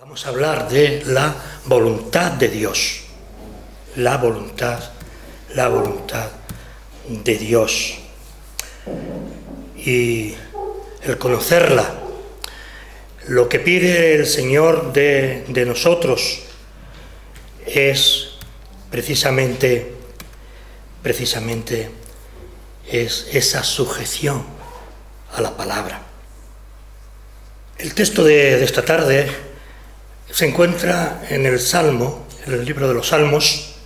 Vamos a hablar de la voluntad de Dios, la voluntad de Dios. Y el conocerla, lo que pide el Señor de nosotros es precisamente es esa sujeción a la palabra. El texto de esta tarde se encuentra en el Salmo, en el libro de los Salmos,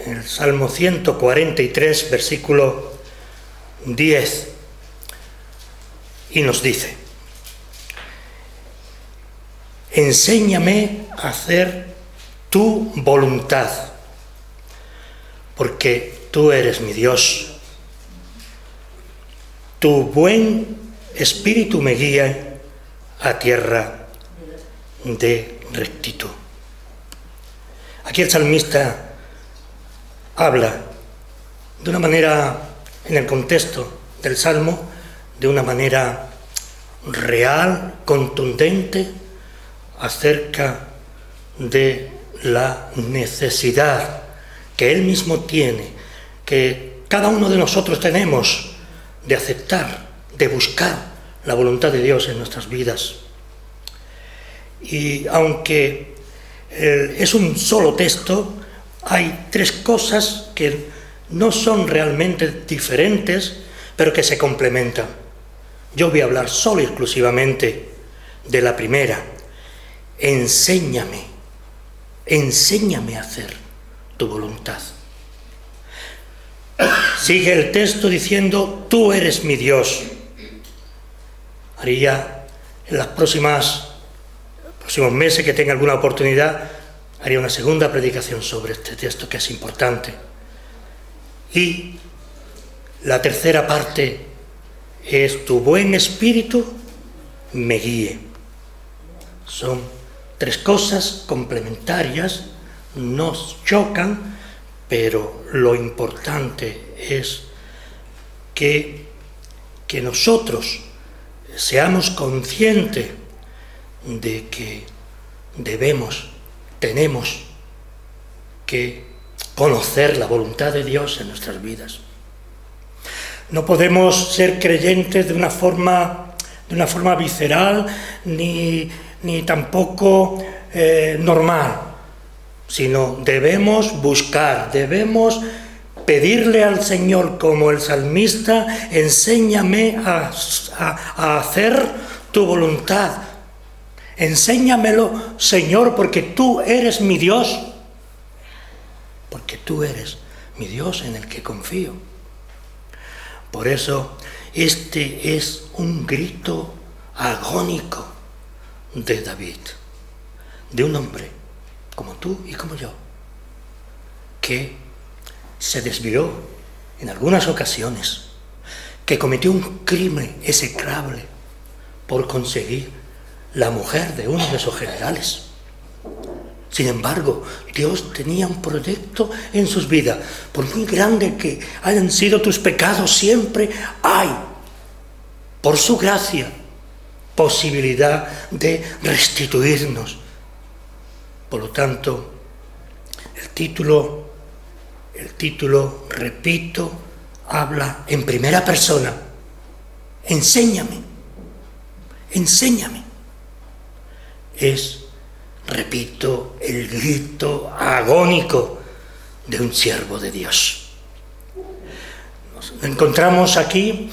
en el Salmo 143, versículo 10, y nos dice: enséñame a hacer tu voluntad, porque tú eres mi Dios. Tu buen espíritu me guía a tierra de rectitud. Aquí el salmista habla de una manera, en el contexto del Salmo, de una manera real, contundente, acerca de la necesidad que él mismo tiene, que cada uno de nosotros tenemos, de aceptar, de buscar la voluntad de Dios en nuestras vidas. Y aunque es un solo texto, hay tres cosas que no son realmente diferentes, pero que se complementan. Yo voy a hablar solo y exclusivamente de la primera. Enséñame a hacer tu voluntad. Sigue el texto diciendo: tú eres mi Dios. Haría en los próximos meses que tenga alguna oportunidad, haría una segunda predicación sobre este texto, que es importante. Y la tercera parte es: tu buen espíritu me guíe. Son tres cosas complementarias, nos chocan, pero lo importante es que nosotros seamos conscientes de que tenemos que conocer la voluntad de Dios en nuestras vidas. No podemos ser creyentes de una forma visceral ni tampoco normal, sino debemos buscar, debemos pedirle al Señor, como el salmista: enséñame a hacer tu voluntad. Enséñamelo, Señor, porque tú eres mi Dios. Porque tú eres mi Dios en el que confío. Por eso, este es un grito agónico de David, de un hombre como tú y como yo, que se desvió en algunas ocasiones, que cometió un crimen execrable por conseguir la mujer de uno de sus generales. Sin embargo, Dios tenía un proyecto en sus vidas. Por muy grande que hayan sido tus pecados, siempre hay, por su gracia, posibilidad de restituirnos. Por lo tanto, el título, repito, habla en primera persona. Enséñame. Es, repito, el grito agónico de un siervo de Dios. Nos encontramos aquí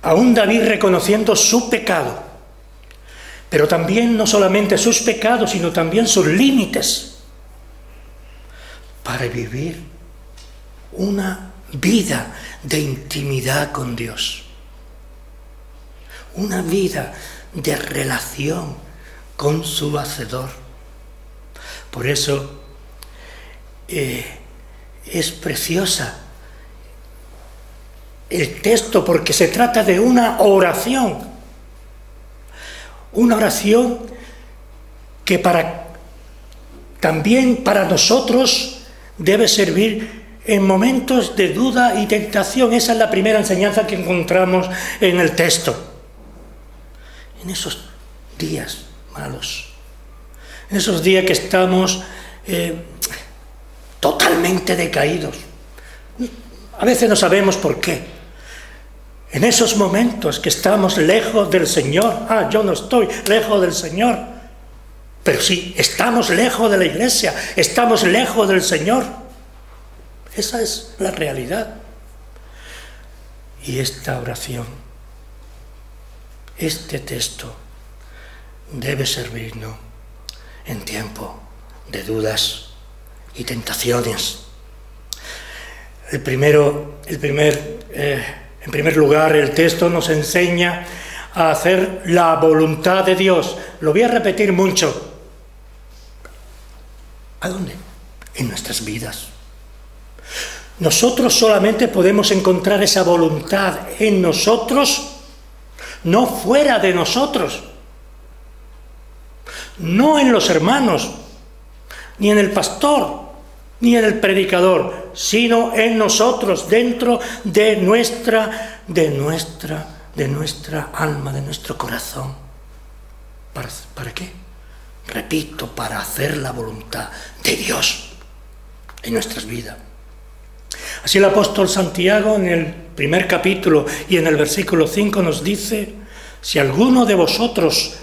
a un David reconociendo su pecado, pero también no solamente sus pecados, sino también sus límites, para vivir una vida de intimidad con Dios, una vida de relación con su Hacedor. Por eso es preciosa el texto, porque se trata de una oración que también para nosotros debe servir en momentos de duda y tentación. Esa es la primera enseñanza que encontramos en el texto. En esos días malos, en esos días que estamos totalmente decaídos. A veces no sabemos por qué. En esos momentos que estamos lejos del Señor, yo no estoy lejos del Señor, pero sí, estamos lejos de la iglesia, estamos lejos del Señor. Esa es la realidad. Y esta oración, este texto, debe servirnos en tiempo de dudas y tentaciones. En primer lugar, el texto nos enseña a hacer la voluntad de Dios. Lo voy a repetir mucho. ¿A dónde? En nuestras vidas. Nosotros solamente podemos encontrar esa voluntad en nosotros, no fuera de nosotros. No en los hermanos, ni en el pastor, ni en el predicador, sino en nosotros, dentro de nuestra alma, de nuestro corazón. ¿Para qué? Repito, para hacer la voluntad de Dios en nuestras vidas. Así el apóstol Santiago en el primer capítulo y en el versículo 5 nos dice: si alguno de vosotros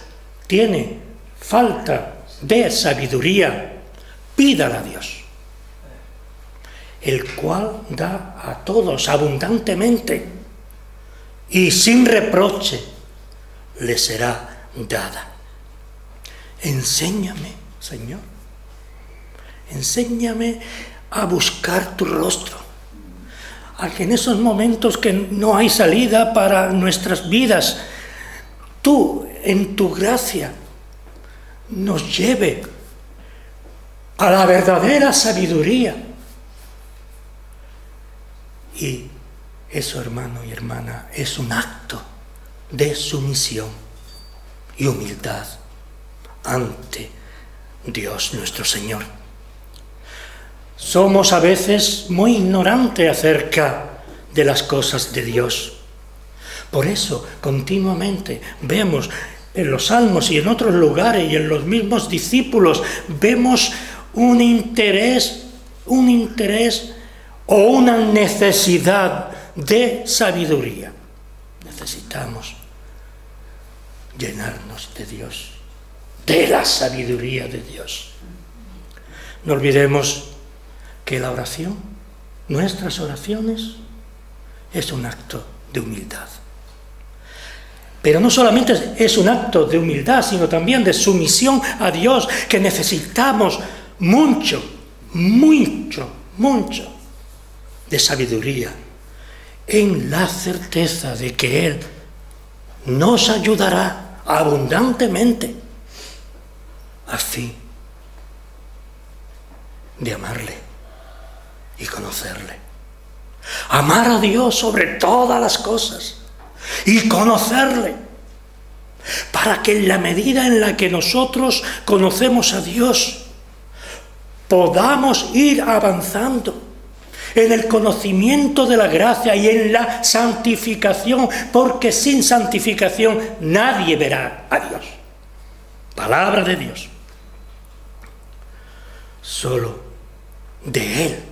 tiene falta de sabiduría, pídala a Dios, el cual da a todos abundantemente y sin reproche le será dada. Enséñame, Señor, enséñame a buscar tu rostro, a que en esos momentos que no hay salida para nuestras vidas, tú, en tu gracia, nos lleve a la verdadera sabiduría. Y eso, hermano y hermana, es un acto de sumisión y humildad ante Dios nuestro Señor. Somos a veces muy ignorantes acerca de las cosas de Dios. Por eso, continuamente vemos en los salmos y en otros lugares y en los mismos discípulos, vemos un interés o una necesidad de sabiduría. Necesitamos llenarnos de Dios, de la sabiduría de Dios. No olvidemos que la oración, nuestras oraciones, es un acto de humildad. Pero no solamente es un acto de humildad, sino también de sumisión a Dios, que necesitamos mucho de sabiduría, en la certeza de que Él nos ayudará abundantemente a fin de amarle y conocerle. Amar a Dios sobre todas las cosas y conocerle, para que en la medida en la que nosotros conocemos a Dios, podamos ir avanzando en el conocimiento de la gracia y en la santificación, porque sin santificación nadie verá a Dios. Palabra de Dios. Solo de Él,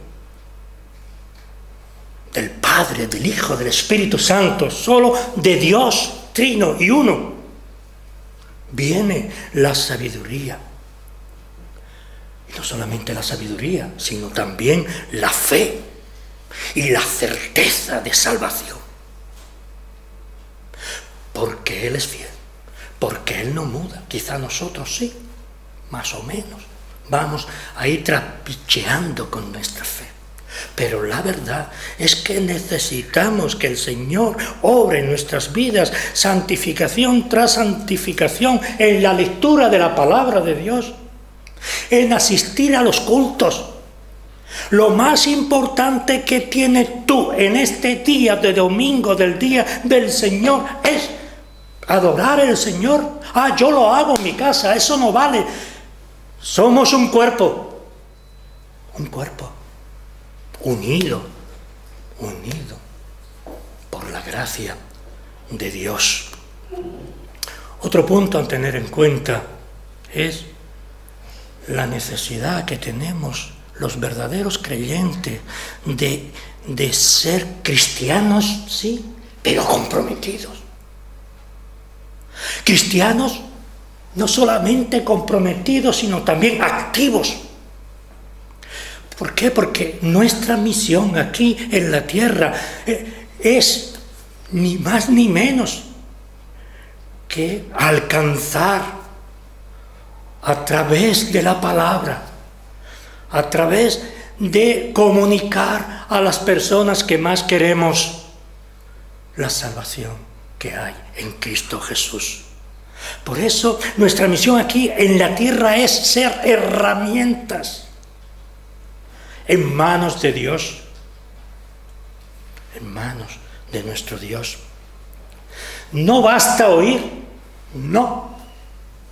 del Padre, del Hijo, del Espíritu Santo, solo de Dios trino y uno, viene la sabiduría. Y no solamente la sabiduría, sino también la fe y la certeza de salvación. Porque Él es fiel, porque Él no muda. Quizá nosotros sí, más o menos. Vamos a ir trapicheando con nuestra fe. Pero la verdad es que necesitamos que el Señor obre en nuestras vidas santificación tras santificación, en la lectura de la palabra de Dios, en asistir a los cultos. Lo más importante que tienes tú en este día de domingo, del día del Señor, es adorar al Señor. Yo lo hago en mi casa, eso no vale. Somos un cuerpo unido por la gracia de Dios. Otro punto a tener en cuenta es la necesidad que tenemos los verdaderos creyentes de ser cristianos, sí, pero comprometidos. Cristianos no solamente comprometidos, sino también activos. ¿Por qué? Porque nuestra misión aquí en la tierra es ni más ni menos que alcanzar a través de la palabra, a través de comunicar a las personas que más queremos la salvación que hay en Cristo Jesús. Por eso nuestra misión aquí en la tierra es ser herramientas en manos de Dios, en manos de nuestro Dios. No basta oír, no,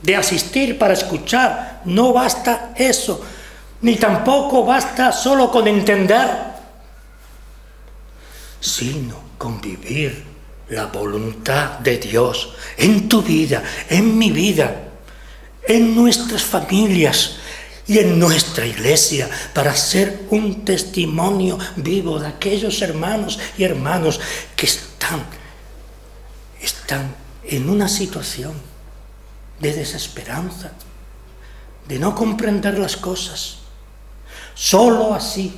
de asistir para escuchar, no basta eso, ni tampoco basta solo con entender, sino con vivir la voluntad de Dios en tu vida, en mi vida, en nuestras familias y en nuestra iglesia, para ser un testimonio vivo de aquellos hermanos y hermanas que están en una situación de desesperanza, de no comprender las cosas. Solo así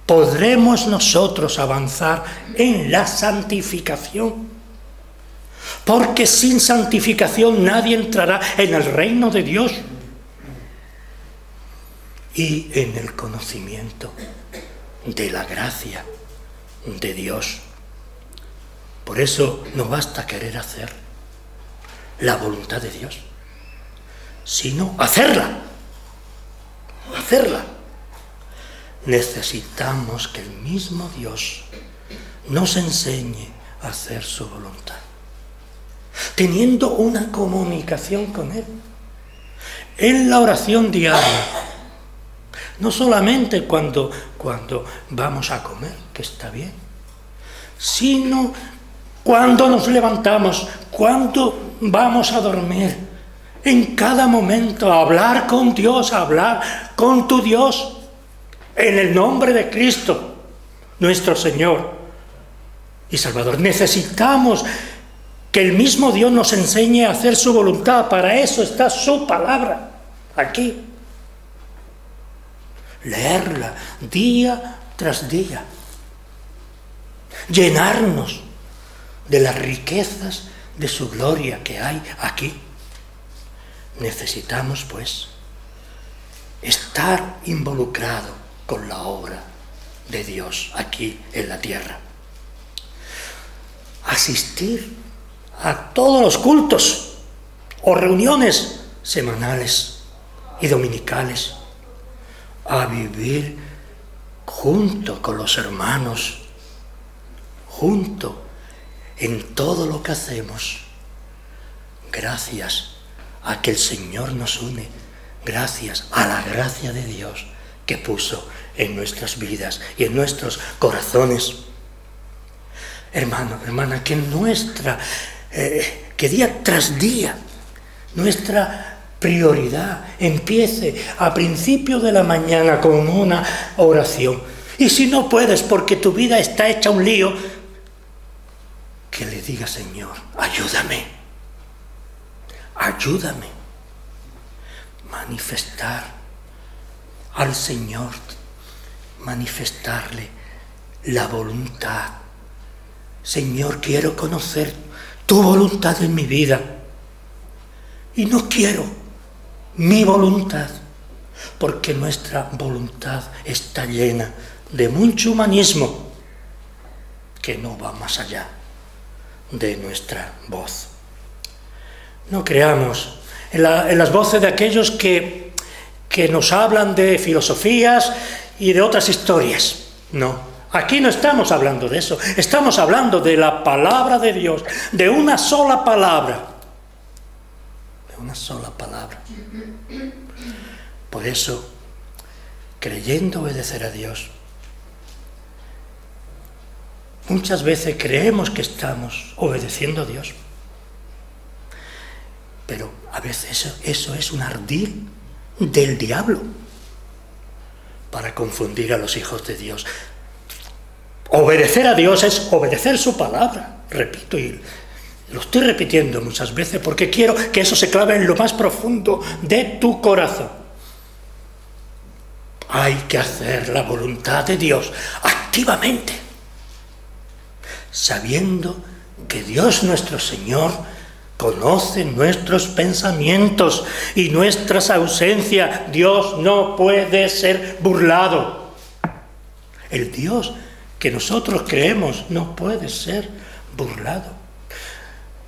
podremos nosotros avanzar en la santificación, porque sin santificación nadie entrará en el reino de Dios y en el conocimiento de la gracia de Dios. Por eso no basta querer hacer la voluntad de Dios, sino hacerla. Necesitamos que el mismo Dios nos enseñe a hacer su voluntad, teniendo una comunicación con Él en la oración diaria, no solamente cuando vamos a comer, que está bien, sino cuando nos levantamos, cuando vamos a dormir, en cada momento, a hablar con Dios, a hablar con tu Dios, en el nombre de Cristo, nuestro Señor y Salvador. Necesitamos que el mismo Dios nos enseñe a hacer su voluntad. Para eso está su palabra aquí. Leerla día tras día. Llenarnos de las riquezas de su gloria que hay aquí. Necesitamos, pues, estar involucrado con la obra de Dios aquí en la tierra. Asistir a todos los cultos o reuniones semanales y dominicales, a vivir junto con los hermanos, junto en todo lo que hacemos, gracias a que el Señor nos une, gracias a la gracia de Dios que puso en nuestras vidas y en nuestros corazones. Hermano, hermana, que que día tras día nuestra prioridad empiece a principio de la mañana con una oración. Y si no puedes porque tu vida está hecha un lío, que le diga: Señor, ayúdame, ayúdame. Manifestar al Señor, manifestarle la voluntad. Señor, quiero conocer tu voluntad en mi vida y no quiero mi voluntad, porque nuestra voluntad está llena de mucho humanismo que no va más allá de nuestra voz. No creamos en las voces de aquellos que nos hablan de filosofías y de otras historias. No, aquí no estamos hablando de eso. Estamos hablando de la palabra de Dios, de una sola palabra. De una sola palabra. Por eso, creyendo obedecer a Dios, muchas veces creemos que estamos obedeciendo a Dios, pero a veces eso es un ardid del diablo para confundir a los hijos de Dios. Obedecer a Dios es obedecer su palabra, repito, y lo estoy repitiendo muchas veces porque quiero que eso se clave en lo más profundo de tu corazón. Hay que hacer la voluntad de Dios activamente, sabiendo que Dios nuestro Señor conoce nuestros pensamientos y nuestras ausencias. Dios no puede ser burlado. El Dios que nosotros creemos no puede ser burlado.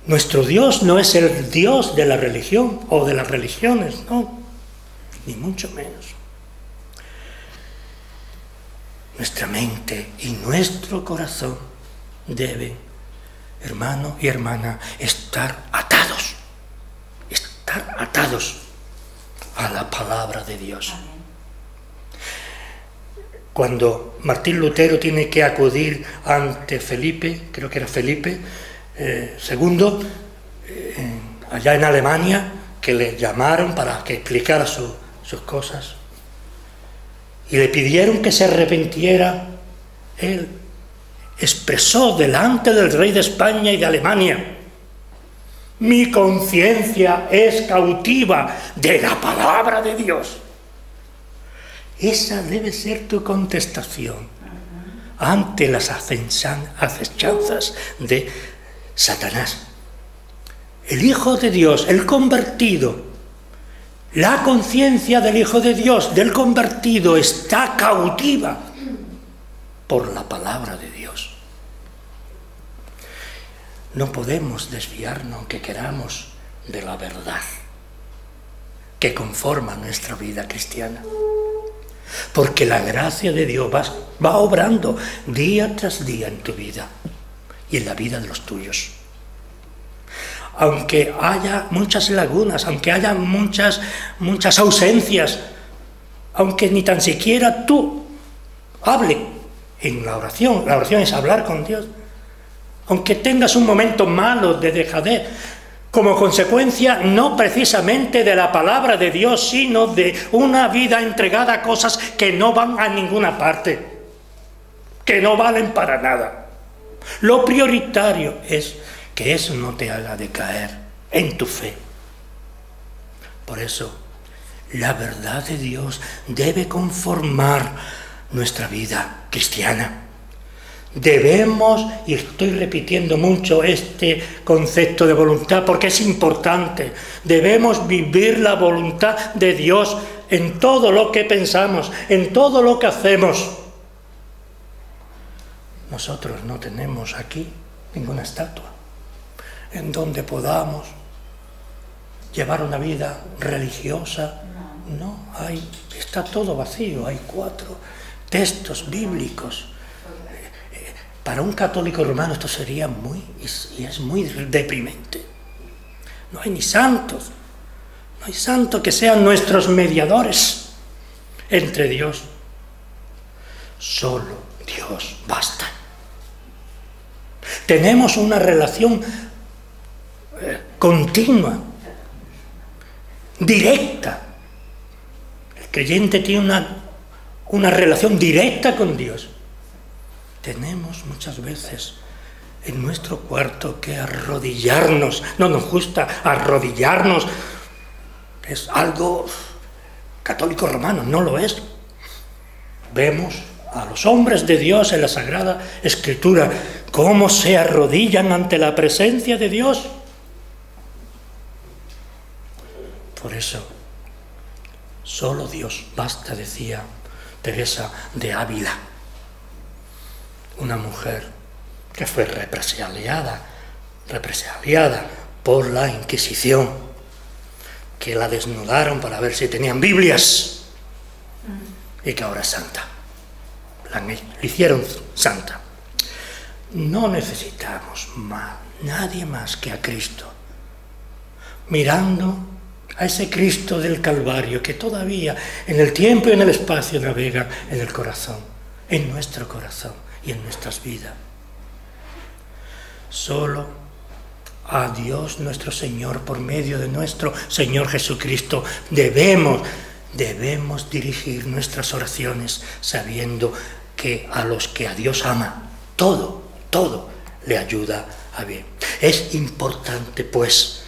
Nuestro Dios no es el Dios de la religión o de las religiones, no, ni mucho menos. Nuestra mente y nuestro corazón deben, hermano y hermana, estar atados a la palabra de Dios. Cuando Martín Lutero tiene que acudir ante Felipe, creo que era Felipe II, allá en Alemania, que le llamaron para que explicara sus cosas, y le pidieron que se arrepintiera, él expresó delante del rey de España y de Alemania: mi conciencia es cautiva de la palabra de Dios. Esa debe ser tu contestación ante las acechanzas de Satanás. El Hijo de Dios, el convertido, la conciencia del Hijo de Dios, del convertido, está cautiva por la palabra de Dios. No podemos desviarnos, aunque queramos, de la verdad que conforma nuestra vida cristiana. Porque la gracia de Dios va obrando día tras día en tu vida y en la vida de los tuyos. Aunque haya muchas lagunas, aunque haya muchas ausencias, aunque ni tan siquiera tú hable en la oración es hablar con Dios, aunque tengas un momento malo de dejadez, como consecuencia no precisamente de la palabra de Dios, sino de una vida entregada a cosas que no van a ninguna parte, que no valen para nada. Lo prioritario es que eso no te haga decaer en tu fe. Por eso, la verdad de Dios debe conformar nuestra vida cristiana. Debemos, y estoy repitiendo mucho este concepto de voluntad porque es importante, debemos vivir la voluntad de Dios en todo lo que pensamos, en todo lo que hacemos. Nosotros no tenemos aquí ninguna estatua en donde podamos llevar una vida religiosa. No, está todo vacío. Hay 4 textos bíblicos. Para un católico romano esto sería es muy deprimente. No hay ni santos, no hay santos que sean nuestros mediadores entre Dios. Solo Dios basta. Tenemos una relación continua, directa. El creyente tiene una relación directa con Dios. Tenemos muchas veces en nuestro cuarto que arrodillarnos. No nos gusta arrodillarnos. Es algo católico romano, no lo es. Vemos a los hombres de Dios en la Sagrada Escritura cómo se arrodillan ante la presencia de Dios. Por eso, solo Dios basta, decía Teresa de Ávila, una mujer que fue represaliada por la Inquisición, que la desnudaron para ver si tenían Biblias, y que ahora es santa. La hicieron santa. No necesitamos nadie más que a Cristo, mirando a ese Cristo del Calvario que todavía en el tiempo y en el espacio navega en el corazón, en nuestro corazón y en nuestras vidas. Solo a Dios nuestro Señor, por medio de nuestro Señor Jesucristo, debemos debemos dirigir nuestras oraciones sabiendo que a los que a Dios ama, todo le ayuda a bien. Es importante, pues,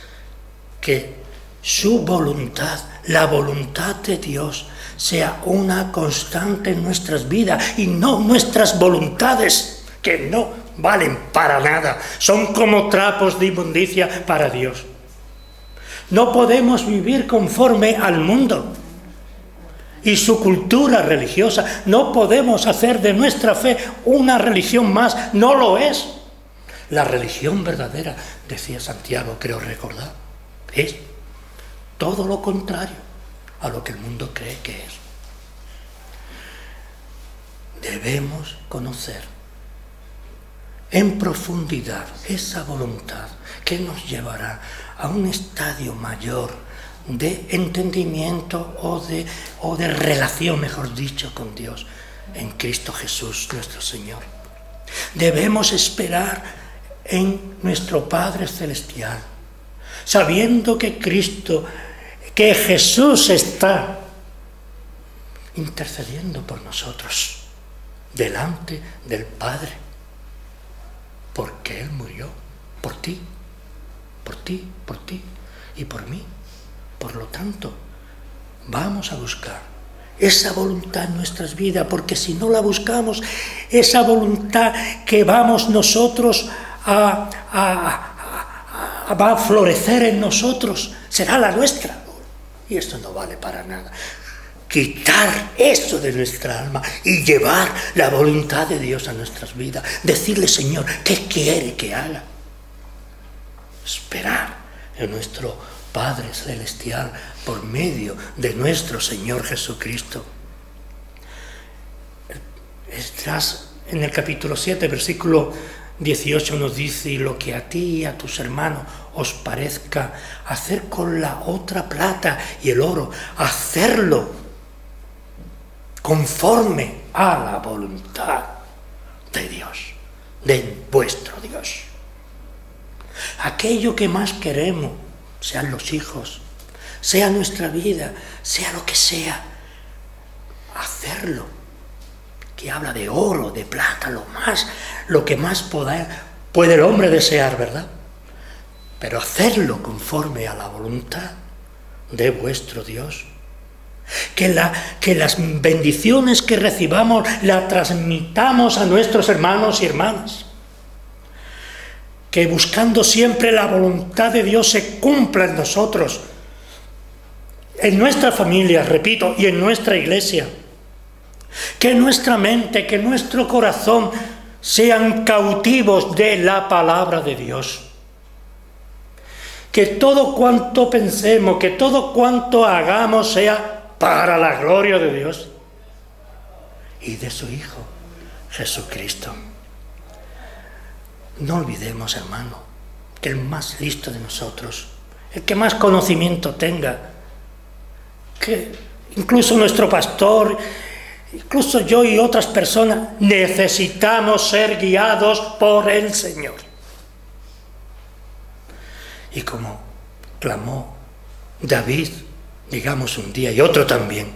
que su voluntad, la voluntad de Dios, sea una constante en nuestras vidas y no nuestras voluntades, que no valen para nada, son como trapos de inmundicia para Dios. No podemos vivir conforme al mundo y su cultura religiosa. No podemos hacer de nuestra fe una religión más, no lo es. La religión verdadera, decía Santiago, creo recordar, es todo lo contrario a lo que el mundo cree que es. Debemos conocer en profundidad esa voluntad que nos llevará a un estadio mayor de entendimiento o de relación, mejor dicho, con Dios en Cristo Jesús nuestro Señor. Debemos esperar en nuestro Padre Celestial, sabiendo que que Jesús está intercediendo por nosotros delante del Padre, porque Él murió por ti y por mí. Por lo tanto, vamos a buscar esa voluntad en nuestras vidas, porque si no la buscamos, esa voluntad que vamos nosotros va a florecer en nosotros, será la nuestra. Y esto no vale para nada. Quitar eso de nuestra alma y llevar la voluntad de Dios a nuestras vidas. Decirle, Señor, ¿qué quiere que haga? Esperar en nuestro Padre Celestial por medio de nuestro Señor Jesucristo. En el capítulo 7, versículo 18 nos dice: y lo que a ti y a tus hermanos os parezca hacer con la otra plata y el oro, hacerlo conforme a la voluntad de Dios, de vuestro Dios. Aquello que más queremos, sean los hijos, sea nuestra vida, sea lo que sea, hacerlo. Que habla de oro, de plata, lo que más puede el hombre desear, ¿verdad? Pero hacerlo conforme a la voluntad de vuestro Dios. Que las bendiciones que recibamos las transmitamos a nuestros hermanos y hermanas. Que buscando siempre la voluntad de Dios se cumpla en nosotros, en nuestra familia, repito, y en nuestra iglesia. Que nuestra mente, que nuestro corazón sean cautivos de la palabra de Dios. Que todo cuanto pensemos, que todo cuanto hagamos sea para la gloria de Dios y de su Hijo, Jesucristo. No olvidemos, hermano, que el más listo de nosotros, el que más conocimiento tenga, que incluso nuestro pastor, incluso yo y otras personas, necesitamos ser guiados por el Señor. Y como clamó David, digamos un día y otro también,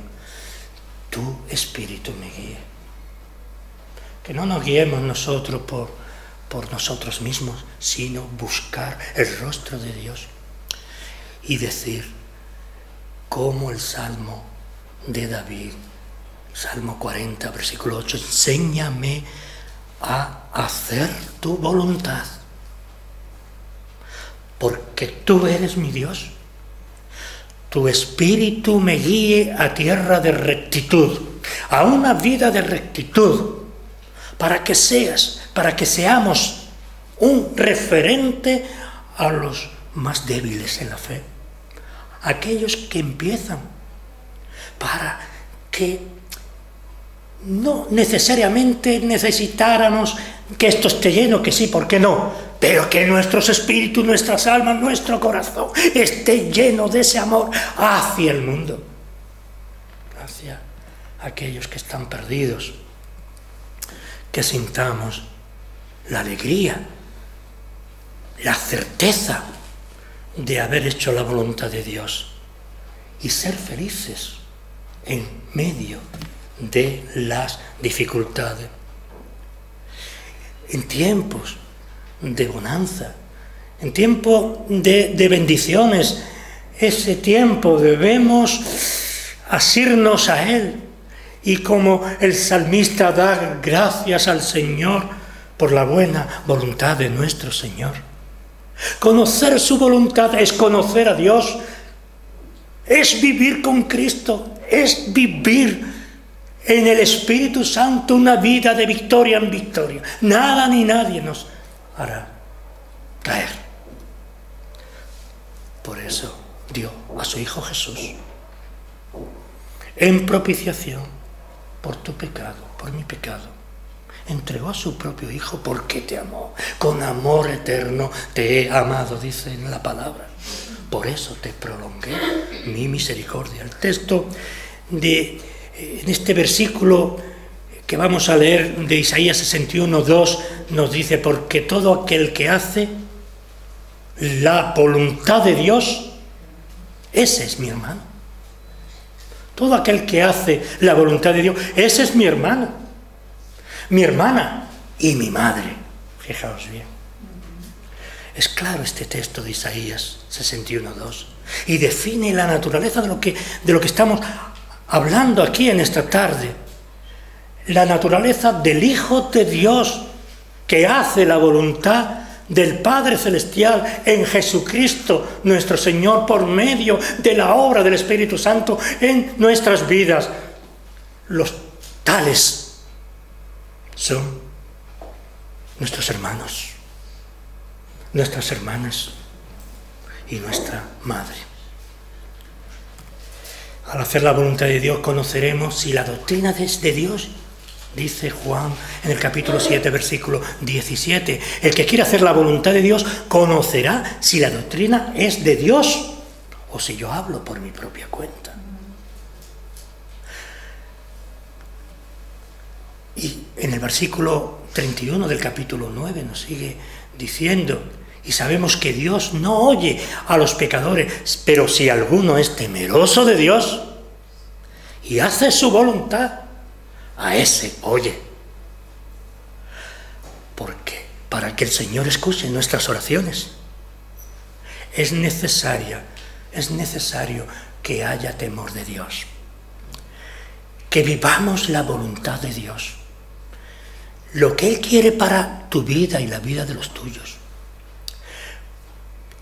tu Espíritu me guíe. Que no nos guiemos nosotros por nosotros mismos, sino buscar el rostro de Dios y decir, como el Salmo de David, Salmo 40, versículo 8, enséñame a hacer tu voluntad, porque tú eres mi Dios. Tu Espíritu me guíe a tierra de rectitud, a una vida de rectitud, para que seamos un referente a los más débiles en la fe, aquellos que empiezan, para que no necesariamente necesitáramos que esto esté lleno, que sí, ¿por qué no? Pero que nuestros espíritus, nuestras almas, nuestro corazón esté lleno de ese amor hacia el mundo, hacia aquellos que están perdidos, que sintamos la alegría, la certeza de haber hecho la voluntad de Dios y ser felices en medio de las dificultades. En tiempos de bonanza, en tiempos de bendiciones, ese tiempo debemos asirnos a Él. Y como el salmista da gracias al Señor por la buena voluntad de nuestro Señor. Conocer su voluntad es conocer a Dios, es vivir con Cristo, es vivir en el Espíritu Santo una vida de victoria en victoria. Nada ni nadie nos hará caer. Por eso dio a su Hijo Jesús en propiciación por tu pecado, por mi pecado. Entregó a su propio Hijo porque te amó. Con amor eterno te he amado, dice en la palabra. Por eso te prolongué mi misericordia. El texto en este versículo que vamos a leer de Isaías 61:2 nos dice: porque todo aquel que hace la voluntad de Dios, ese es mi hermano. Todo aquel que hace la voluntad de Dios, ese es mi hermano, mi hermana y mi madre. Fijaos bien. Es claro este texto de Isaías 61:2 y define la naturaleza de lo que estamos hablando aquí en esta tarde. La naturaleza del Hijo de Dios que hace la voluntad del Padre Celestial en Jesucristo nuestro Señor por medio de la obra del Espíritu Santo en nuestras vidas. Los tales son nuestros hermanos, nuestras hermanas y nuestra madre. Al hacer la voluntad de Dios conoceremos si la doctrina es de Dios. Dice Juan en el capítulo 7, versículo 17, el que quiere hacer la voluntad de Dios conocerá si la doctrina es de Dios o si yo hablo por mi propia cuenta. Y en el versículo 31 del capítulo 9 nos sigue diciendo: y sabemos que Dios no oye a los pecadores, pero si alguno es temeroso de Dios y hace su voluntad, a ese oye. Porque para que el Señor escuche nuestras oraciones es necesario que haya temor de Dios, que vivamos la voluntad de Dios, lo que Él quiere para tu vida y la vida de los tuyos,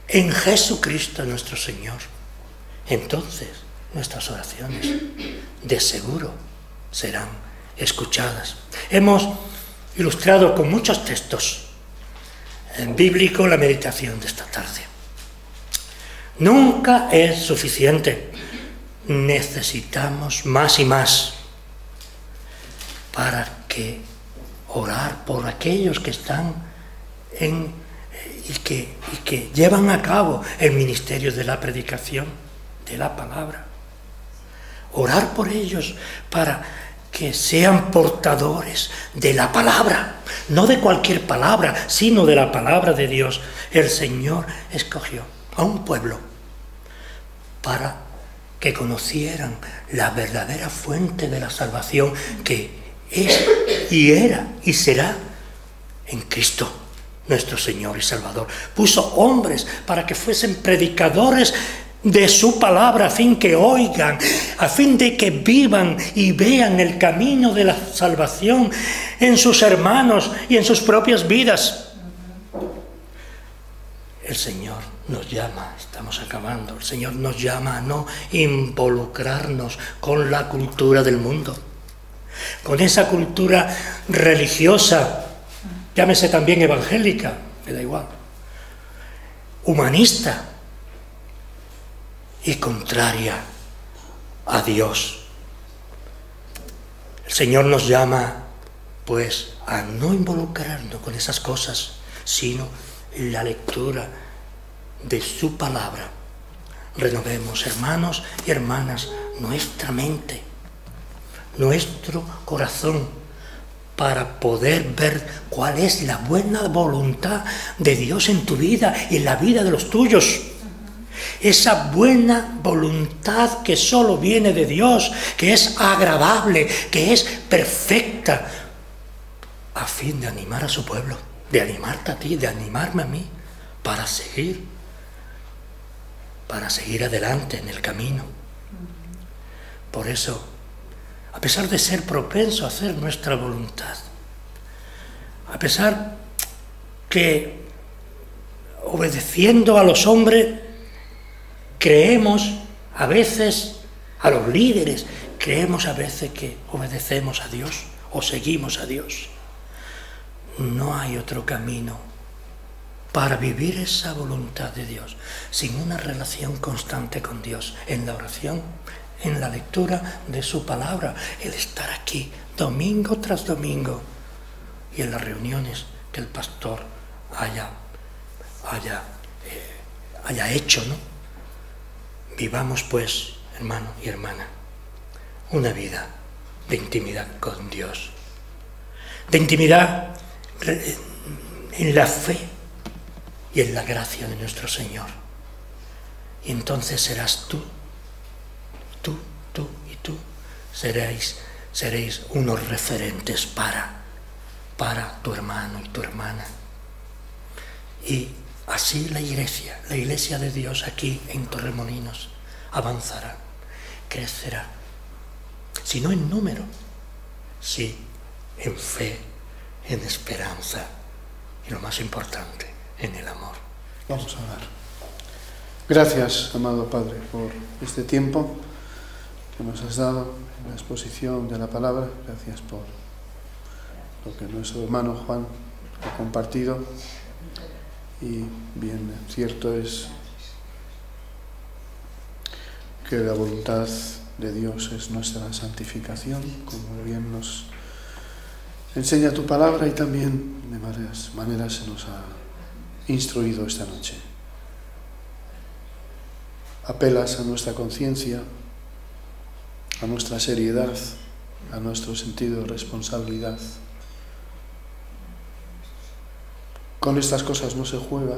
en Jesucristo nuestro Señor. Entonces nuestras oraciones de seguro serán escuchadas. Hemos ilustrado con muchos textos bíblicos la meditación de esta tarde. Nunca es suficiente. Necesitamos más y más para que orar por aquellos que están y que llevan a cabo el ministerio de la predicación de la palabra. Orar por ellos para que sean portadores de la palabra, no de cualquier palabra, sino de la palabra de Dios. El Señor escogió a un pueblo para que conocieran la verdadera fuente de la salvación, que es y era y será en Cristo, nuestro Señor y Salvador. Puso hombres para que fuesen predicadores de su palabra, a fin que oigan, a fin de que vivan y vean el camino de la salvación en sus hermanos y en sus propias vidas. El Señor nos llama, estamos acabando, el Señor nos llama a no involucrarnos con la cultura del mundo, con esa cultura religiosa, llámese también evangélica, me da igual, humanista y contraria a Dios. El Señor nos llama, pues, a no involucrarnos con esas cosas, sino en la lectura de su palabra. Renovemos, hermanos y hermanas, nuestra mente, nuestro corazón, para poder ver cuál es la buena voluntad de Dios en tu vida y en la vida de los tuyos. esa buena voluntad que solo viene de Dios, que es agradable, que es perfecta, a fin de animar a su pueblo, de animarte a ti, de animarme a mí, para seguir adelante en el camino. Por eso, a pesar de ser propenso a hacer nuestra voluntad, a pesar que obedeciendo a los hombres, creemos a veces, a los líderes, creemos a veces que obedecemos a Dios o seguimos a Dios. No hay otro camino para vivir esa voluntad de Dios sin una relación constante con Dios, en la oración, en la lectura de su palabra, el estar aquí domingo tras domingo y en las reuniones que el pastor haya hecho, ¿no? Vivamos pues, hermano y hermana, una vida de intimidad con Dios, de intimidad en la fe y en la gracia de nuestro Señor. Y entonces serás tú y tú, seréis unos referentes para tu hermano y tu hermana. Y así la iglesia de Dios aquí en Torremolinos avanzará, crecerá, si no en número, sí en fe, en esperanza y lo más importante, en el amor. Vamos a orar. Gracias, amado Padre, por este tiempo que nos has dado en la exposición de la palabra. Gracias por lo que nuestro hermano Juan ha compartido. Y bien cierto es que la voluntad de Dios es nuestra santificación, como bien nos enseña tu palabra, y también de varias maneras se nos ha instruido esta noche. Apelas a nuestra conciencia, a nuestra seriedad, a nuestro sentido de responsabilidad. Con estas cosas no se juega,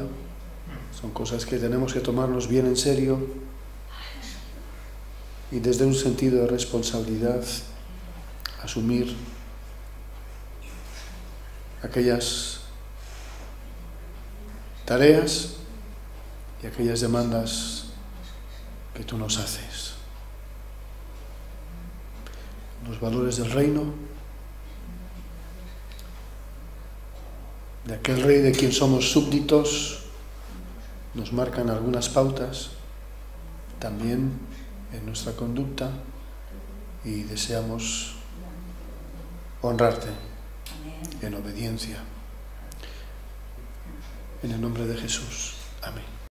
son cosas que tenemos que tomarnos bien en serio y desde un sentido de responsabilidad asumir aquellas tareas y aquellas demandas que tú nos haces. Los valores del reino, de aquel rey de quien somos súbditos, nos marcan algunas pautas también en nuestra conducta y deseamos honrarte en obediencia. En el nombre de Jesús. Amén.